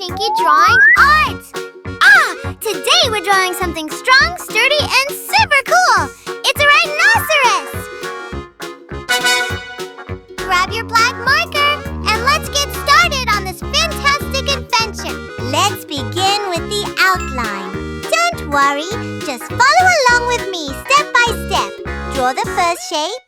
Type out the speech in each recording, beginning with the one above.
Chinki Drawing Arts! Today we're drawing something strong, sturdy, and super cool! It's a rhinoceros! Grab your black marker and let's get started on this fantastic adventure! Let's begin with the outline. Don't worry, just follow along with me step by step. Draw the first shape.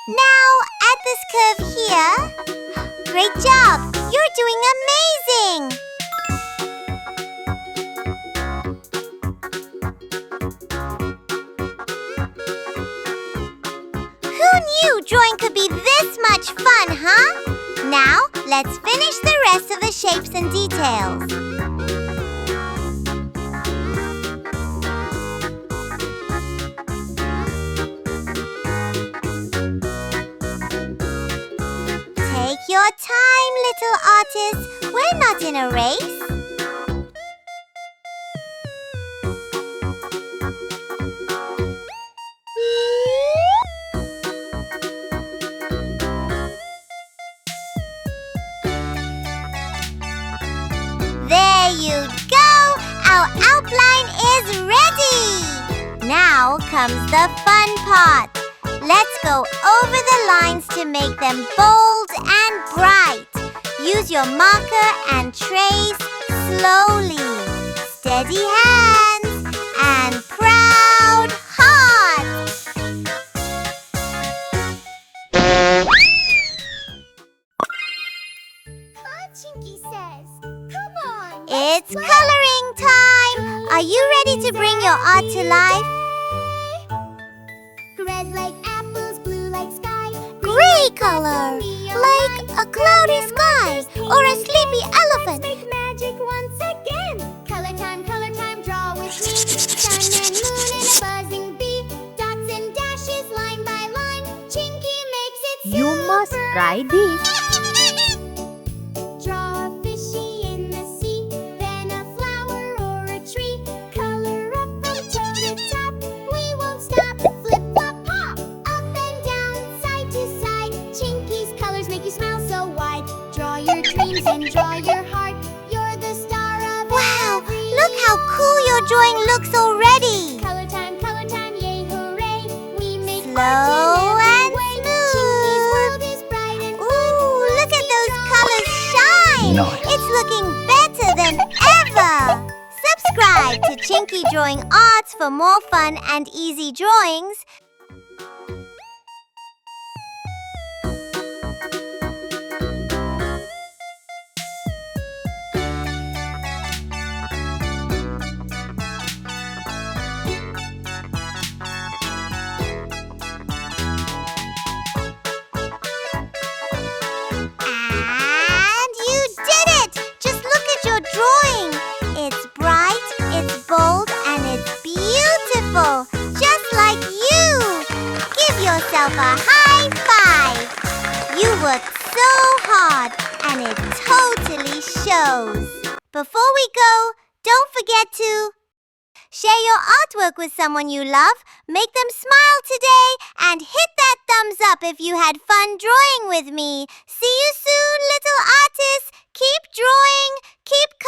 Now, add this curve here. Great job! You're doing amazing! Who knew drawing could be this much fun, huh? Now, let's finish the rest of the shapes and details. Take your time, little artist. We're not in a race. There you go! Our outline is ready! Now comes the fun part. Let's go over the lines to make them bold and bright. Use your marker and trace slowly. Steady hands and proud hearts. Chinky says, come on. It's coloring time. Are you ready to bring your art to life? Red like apples, blue like sky. Gray color, like a cloudy sky or a sleepy elephant. Let's make magic once again. Color time, draw with me. Sun and moon and a buzzing bee. Dots and dashes, line by line. Chinky makes it super. You must try this. Draw a fishy in the sea, then a flower or a tree. Color up from tip to top. We won't stop. Flip, flop, pop. Up and down, side to side. Chinky's colors make you smile so wide. Draw your dreams and draw your heart. You're the star of wow! Look how cool your drawing looks already. Color time, yay, hooray. We make slow and smooth. Chinky's world is bright and fun. Ooh, look at those colors shine. Nice. It's looking better than ever. Subscribe to Chinki Drawing Arts for more fun and easy drawings. And you did it! Just look at your drawing. It's bright, it's bold, and it's beautiful. Just like you. Give yourself a high five. You worked so hard, and it totally shows. Before we go, don't forget to share your artwork with someone you love, make them smile today, and hit that thumbs up if you had fun drawing with me. See you soon, little artists. Keep drawing, keep